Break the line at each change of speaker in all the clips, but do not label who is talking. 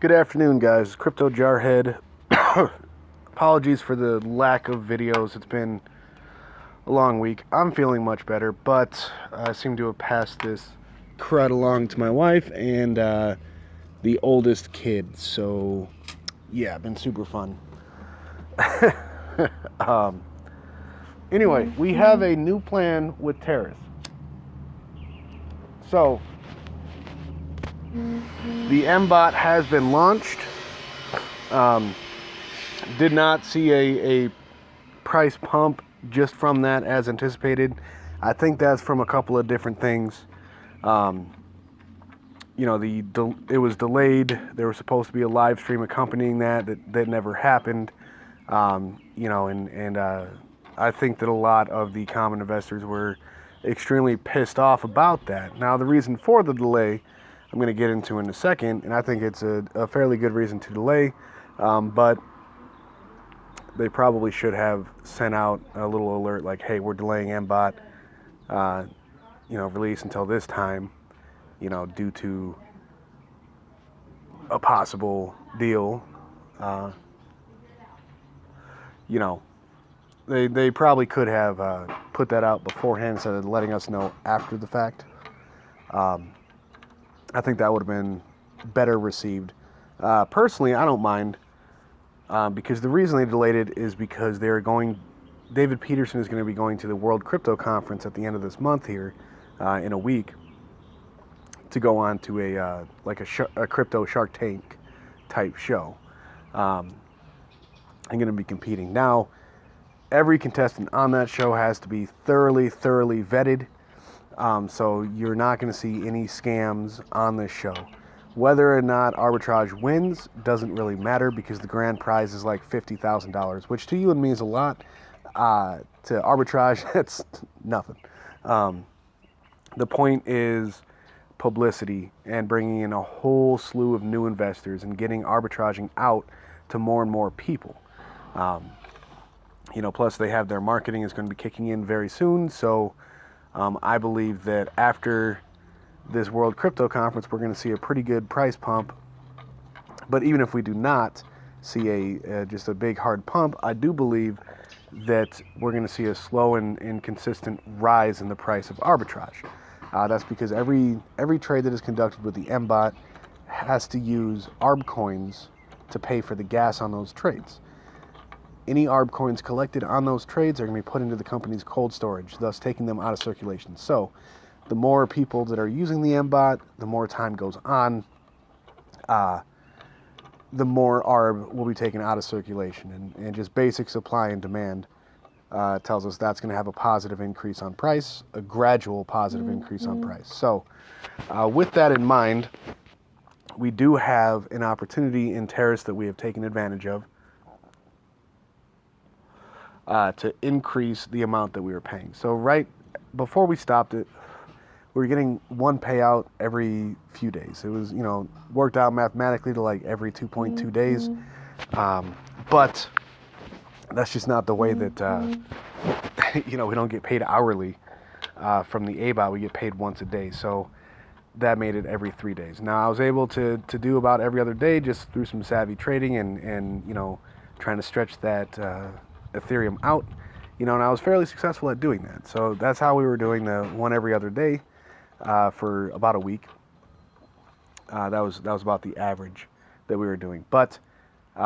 Good afternoon, guys. Crypto Jarhead. Apologies for the lack of videos. It's been a long week. I'm feeling much better, but I seem to have passed this crud along to my wife and the oldest kid. So, yeah, been super fun. um, anyway, we have a new plan with Teris. So, the MBot has been launched. Did not see a price pump just from that as anticipated. I think that's from a couple of different things. It was delayed. There was supposed to be a live stream accompanying that never happened. I think that a lot of the common investors were extremely pissed off about that. Now, the reason for the delay, I'm going to get into in a second, and I think it's a fairly good reason to delay, but they probably should have sent out a little alert like, hey, we're delaying MBot, release until this time, due to a possible deal. They probably could have put that out beforehand instead of letting us know after the fact. I think that would have been better received. Personally, I don't mind. Because the reason they delayed it is because David Peterson is going to be going to the World Crypto Conference at the end of this month here, in a week, to go on to a crypto Shark Tank type show. I'm going to be competing. Now, every contestant on that show has to be thoroughly vetted, so you're not going to see any scams on this show. Whether or not arbitrage wins doesn't really matter because the grand prize is like $50,000, which to you and me is a lot. To arbitrage, that's nothing. The point is publicity and bringing in a whole slew of new investors and getting arbitraging out to more and more people. Plus they have their marketing is going to be kicking in very soon. So I believe that after this World Crypto Conference, we're going to see a pretty good price pump. But even if we do not see just a big hard pump, I do believe that we're going to see a slow and consistent rise in the price of arbitrage. That's because every trade that is conducted with the MBot has to use ARB coins to pay for the gas on those trades. Any ARB coins collected on those trades are going to be put into the company's cold storage, thus taking them out of circulation. So the more people that are using the MBot, the more time goes on, the more ARB will be taken out of circulation. And just basic supply and demand tells us that's going to have a positive increase on price, a gradual positive increase on price. So with that in mind, we do have an opportunity in Teris that we have taken advantage of to increase the amount that we were paying. So right before we stopped it, we were getting one payout every few days. It was, worked out mathematically to like every 2.2 days. But that's just not the way that, we don't get paid hourly from the ABOT. We get paid once a day. So that made it every 3 days. Now, I was able to do about every other day just through some savvy trading and trying to stretch that Ethereum out. And I was fairly successful at doing that. So that's how we were doing the one every other day. For about a week. That was about the average that we were doing. But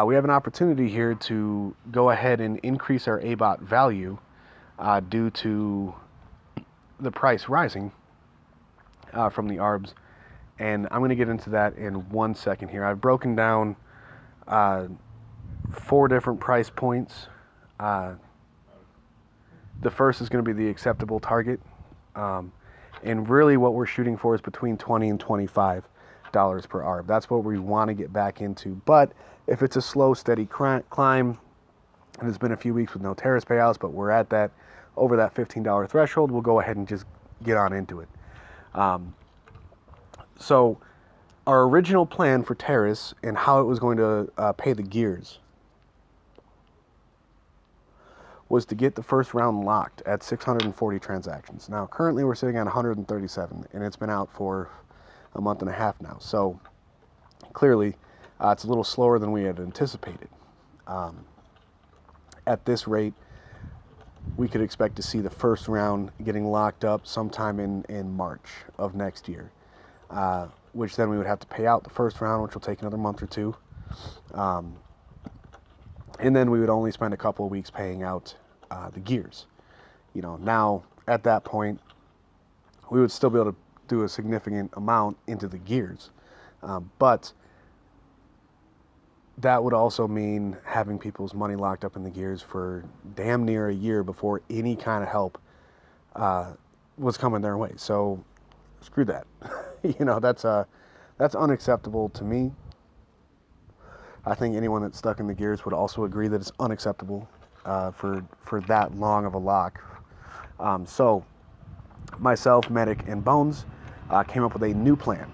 we have an opportunity here to go ahead and increase our ABOT value due to the price rising from the ARBs. And I'm going to get into that in 1 second here. I've broken down 4 different price points. The first is going to be the acceptable target. And really what we're shooting for is between $20 and $25 per ARB. That's what we want to get back into. But if it's a slow, steady climb, and it's been a few weeks with no Teris payouts, but we're at over that $15 threshold, we'll go ahead and just get on into it. So our original plan for Teris and how it was going to pay the gears was to get the first round locked at 640 transactions. Now, currently we're sitting at 137, and it's been out for a month and a half now. So, clearly, It's a little slower than we had anticipated. At this rate, we could expect to see the first round getting locked up sometime in March of next year, which then we would have to pay out the first round, which will take another month or two. And then we would only spend a couple of weeks paying out the gears. Now at that point, we would still be able to do a significant amount into the gears. But that would also mean having people's money locked up in the gears for damn near a year before any kind of help was coming their way. So screw that. That's unacceptable to me. I think anyone that's stuck in the gears would also agree that it's unacceptable for that long of a lock. So myself, Medic, and Bones came up with a new plan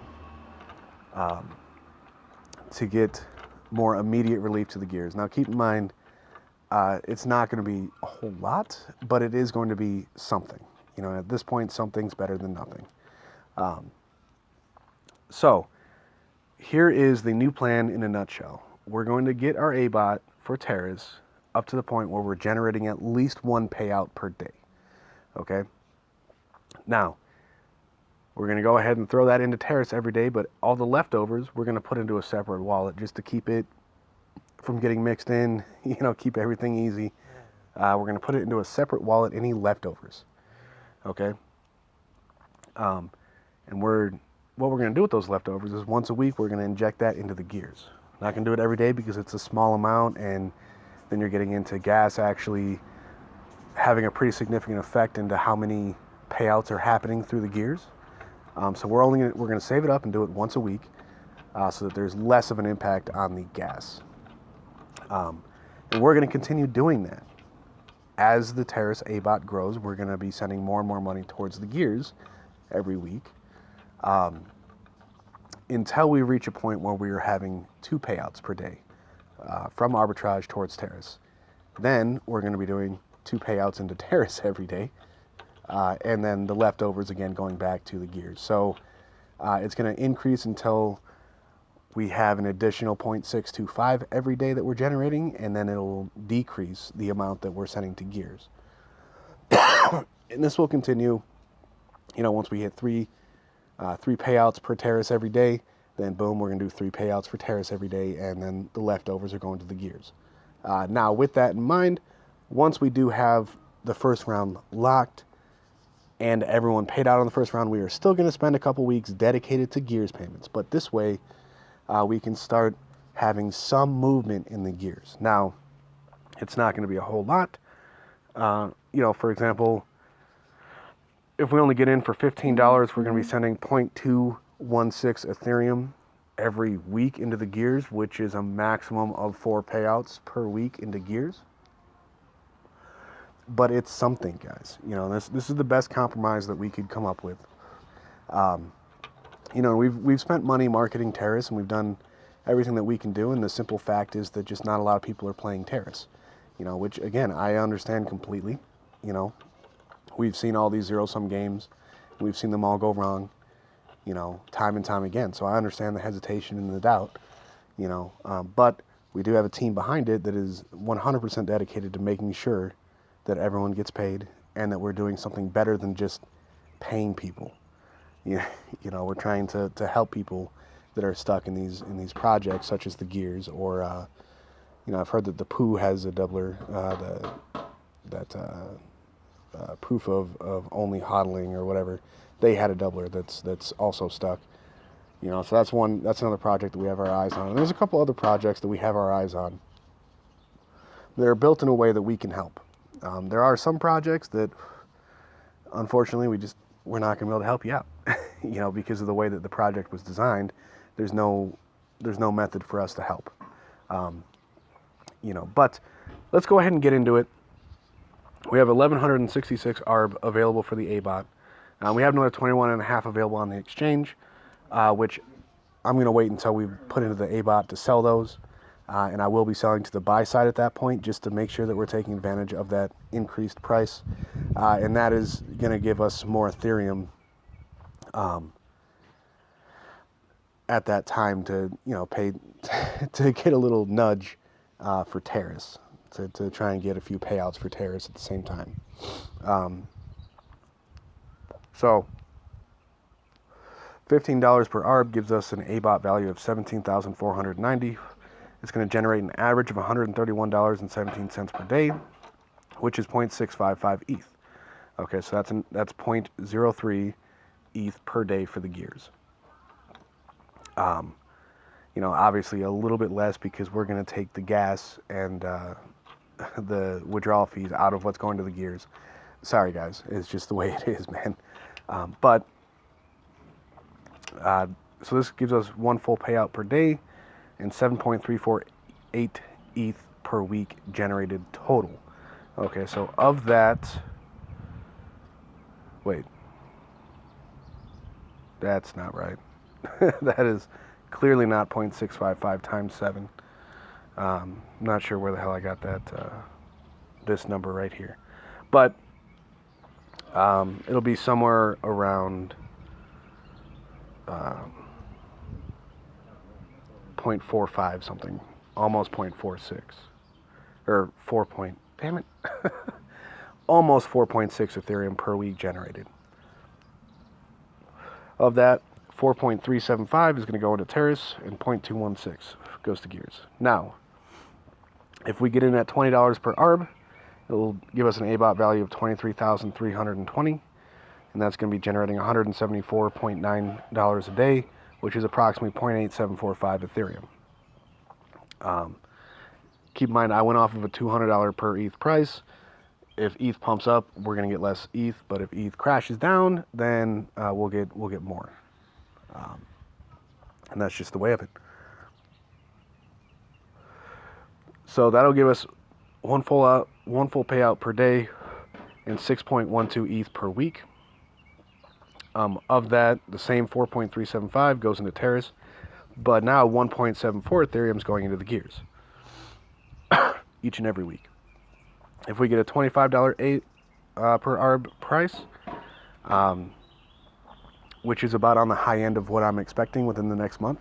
to get more immediate relief to the gears. Now keep in mind, it's not going to be a whole lot, but it is going to be something. At this point, something's better than nothing. So here is the new plan in a nutshell. We're going to get our ABOT for Teris up to the point where we're generating at least one payout per day. Okay? Now, we're going to go ahead and throw that into Teris every day, but all the leftovers we're going to put into a separate wallet just to keep it from getting mixed in, keep everything easy. We're going to put it into a separate wallet, any leftovers. Okay? And what we're going to do with those leftovers is once a week we're going to inject that into the gears. Not going to do it every day because it's a small amount, and then you're getting into gas actually having a pretty significant effect into how many payouts are happening through the gears. So we're going to save it up and do it once a week so that there's less of an impact on the gas. And we're going to continue doing that. As the Teris ABOT grows, we're going to be sending more and more money towards the gears every week until we reach a point where we are having 2 payouts per day from arbitrage towards Teris. Then we're going to be doing 2 payouts into Teris every day. And then the leftovers again going back to the gears. So it's going to increase until we have an additional 0.625 every day that we're generating, and then it'll decrease the amount that we're sending to gears. And this will continue, once we hit 3 payouts per Teris every day, then boom, we're going to do 3 payouts for Teris every day, and then the leftovers are going to the gears. Now, with that in mind, once we do have the first round locked, and everyone paid out on the first round, we are still going to spend a couple weeks dedicated to gears payments. But this way, we can start having some movement in the gears. Now, it's not going to be a whole lot. For example, if we only get in for $15, we're going to be sending 0.216 Ethereum every week into the gears, which is a maximum of 4 payouts per week into gears. But it's something, guys. This is the best compromise that we could come up with. We've spent money marketing Teris, and we've done everything that we can do, and the simple fact is that just not a lot of people are playing Teris. Which again, I understand completely. We've seen all these zero-sum games. We've seen them all go wrong, time and time again. So I understand the hesitation and the doubt, but we do have a team behind it that is 100% dedicated to making sure that everyone gets paid and that we're doing something better than just paying people. We're trying to help people that are stuck in these projects, such as the gears, or I've heard that the Pooh has a doubler, proof of only hodling or whatever. They had a doubler that's also stuck. So that's another project that we have our eyes on. And there's a couple other projects that we have our eyes on that are built in a way that we can help. There are some projects that, unfortunately, we're not going to be able to help you out, because of the way that the project was designed. There's no method for us to help. But let's go ahead and get into it. We have 1,166 ARB available for the ABOT. We have another 21.5 available on the exchange, which I'm going to wait until we put into the ABOT to sell those. And I will be selling to the buy side at that point, just to make sure that we're taking advantage of that increased price. And that is going to give us more Ethereum at that time to, you know, pay to get a little nudge for Teris, to try and get a few payouts for Teris at the same time. So $15 per ARB gives us an ABOT value of 17,490. It's going to generate an average of $131.17 per day, which is 0.655 ETH. Okay, so that's 0.03 ETH per day for the gears. You know, obviously a little bit less because we're going to take the gas and the withdrawal fees out of what's going to the gears. Sorry, guys, it's just the way it is, man. So this gives us one full payout per day and 7.348 ETH per week generated total. Okay, so of that, wait, that's not right. That is clearly not 0.655 times 7. Not sure where the hell I got that, this number right here. But it'll be somewhere around 0.45 something, almost 0.46, or 4 point, damn it, almost 4.6 Ethereum per week generated. Of that, 4.375 is going to go into Teris, and 0.216 goes to gears. Now, if we get in at $20 per ARB, it'll give us an ABOT value of 23,320, and that's going to be generating $174.9 a day, which is approximately 0.8745 Ethereum. Keep in mind, I went off of a $200 per ETH price. If ETH pumps up, we're going to get less ETH, but if ETH crashes down, then we'll get more. And that's just the way of it. So that'll give us one full payout per day and 6.12 ETH per week. Of that, the same 4.375 goes into Teris, but now 1.74 Ethereum is going into the gears each and every week. If we get a $25 per ARB price, which is about on the high end of what I'm expecting within the next month,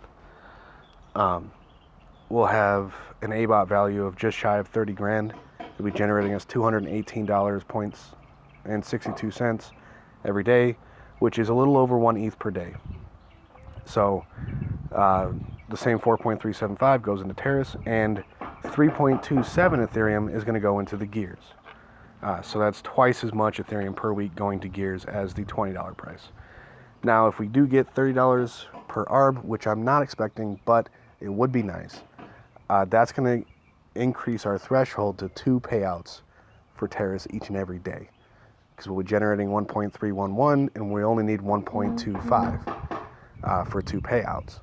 we'll have an ABOT value of just shy of 30 grand. It'll be generating us $218.62 every day, which is a little over 1 ETH per day. So the same 4.375 goes into Teris, and 3.27 Ethereum is going to go into the gears. So that's twice as much Ethereum per week going to gears as the $20 price. Now, if we do get $30 per ARB, which I'm not expecting, but it would be nice, that's going to increase our threshold to 2 payouts for Teris each and every day. Because we'll be generating 1.311, and we only need 1.25 for 2 payouts.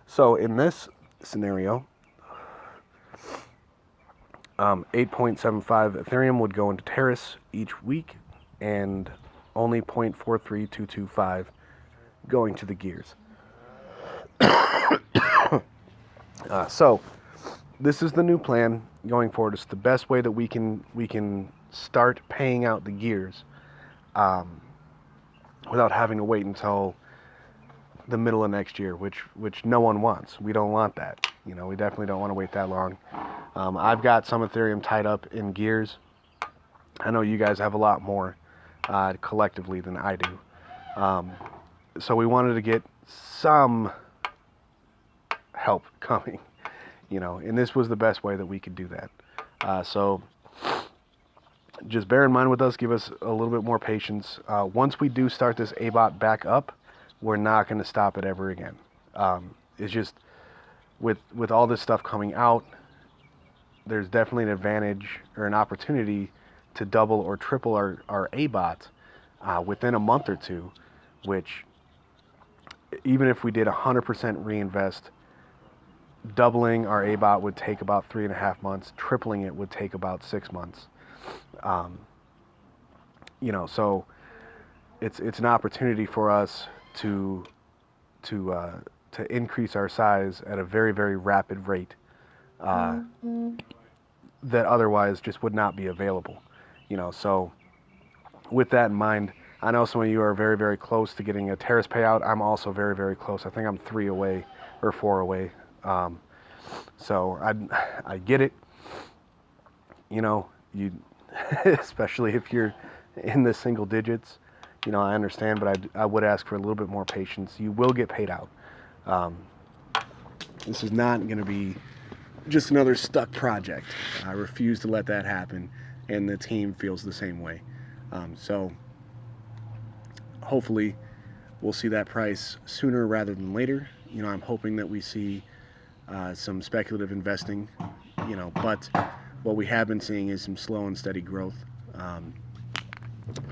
So in this scenario, 8.75 Ethereum would go into Teris each week, and only 0.43225 going to the gears. So this is the new plan going forward. It's the best way that we can start paying out the gears without having to wait until the middle of next year, which no one wants. We don't want that. You know, we definitely don't want to wait that long. I've got some Ethereum tied up in gears. I know you guys have a lot more collectively than I do. So we wanted to get some help coming, you know, and this was the best way that we could do that. So just bear in mind with us, give us a little bit more patience. Once we do start this ABOT back up, we're not going to stop it ever again. It's just with all this stuff coming out, there's definitely an advantage or an opportunity to double or triple our ABOT within a month or two, which even if we did 100% reinvest, doubling our ABOT would take about 3.5 months. Tripling it would take about 6 months. You know, so it's an opportunity for us to increase our size at a very, very rapid rate that otherwise just would not be available. You know, so with that in mind, I know some of you are very, very close to getting a Teris payout. I'm also very, very close. I think I'm 3 away or 4 away. So I get it. You know, you especially if you're in the single digits. You know, I understand, but I would ask for a little bit more patience. You will get paid out. This is not going to be just another stuck project. I refuse to let that happen, and the team feels the same way. So hopefully we'll see that price sooner rather than later. You know, I'm hoping that we see some speculative investing, you know, but what we have been seeing is some slow and steady growth.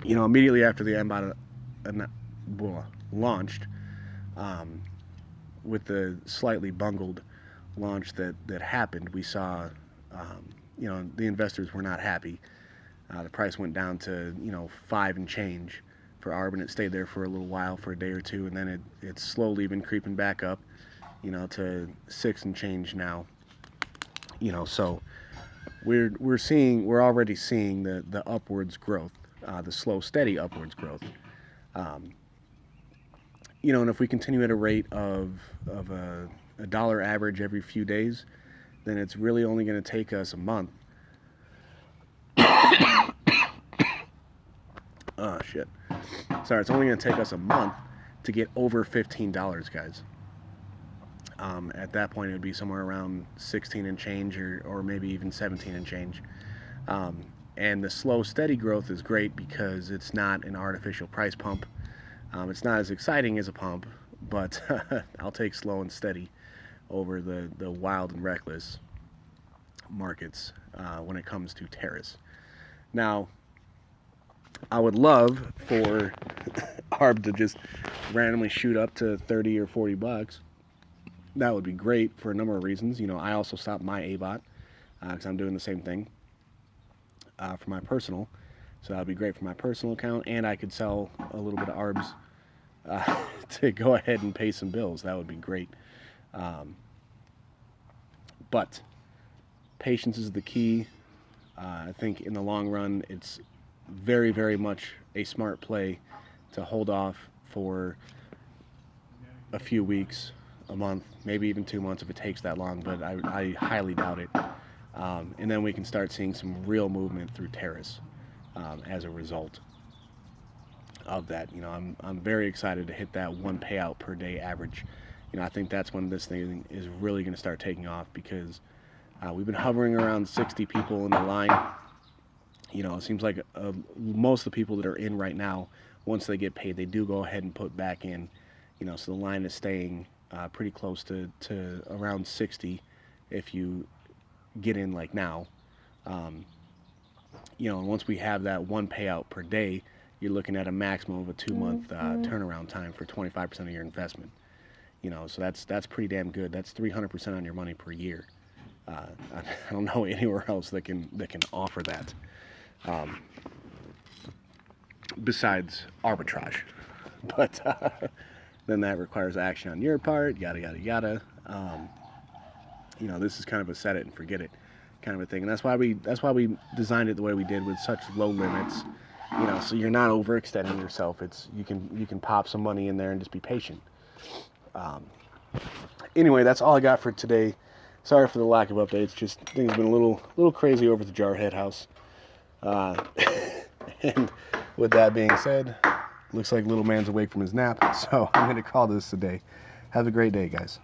You know, immediately after the MBOT launched, with the slightly bungled launch that happened, we saw, you know, the investors were not happy. The price went down to, you know, 5 and change for ARB, and it stayed there for a little while, for a day or two, and then it's slowly been creeping back up, you know, to 6 and change now. You know, so we're already seeing the upwards growth, the slow, steady upwards growth. You know, and if we continue at a rate of a dollar average every few days, then it's really only going to take us a month. Oh shit! Sorry, it's only going to take us a month to get over $15, guys. At that point, it would be somewhere around 16 and change, or maybe even 17 and change. And the slow, steady growth is great because it's not an artificial price pump. It's not as exciting as a pump, but I'll take slow and steady over the wild and reckless markets when it comes to Teris. Now, I would love for ARB to just randomly shoot up to 30 or 40 bucks. That would be great for a number of reasons. You know, I also stopped my ABOT because I'm doing the same thing for my personal. So that would be great for my personal account, and I could sell a little bit of ARBs to go ahead and pay some bills. That would be great. But patience is the key. I think in the long run, it's very, very much a smart play to hold off for a few weeks, a month, maybe even 2 months if it takes that long, but I highly doubt it. And then we can start seeing some real movement through Teris as a result of that. You know, I'm very excited to hit that 1 payout per day average. You know, I think that's when this thing is really going to start taking off, because we've been hovering around 60 people in the line. You know, it seems like most of the people that are in right now, once they get paid, they do go ahead and put back in. You know, so the line is staying pretty close to around 60 if you get in like now. You know, and once we have that 1 payout per day, you're looking at a maximum of a 2-month turnaround time for 25% of your investment. You know, so that's pretty damn good. That's 300% on your money per year. I don't know anywhere else that can offer that, besides arbitrage. But then that requires action on your part. Yada yada yada. You know, this is kind of a set it and forget it kind of a thing, and that's why we designed it the way we did, with such low limits. You know, so you're not overextending yourself. It's you can pop some money in there and just be patient. Anyway, that's all I got for today. Sorry for the lack of updates. Just things have been a little crazy over at the Jarhead house. And with that being said, looks like little man's awake from his nap, so I'm going to call this a day. Have a great day, guys.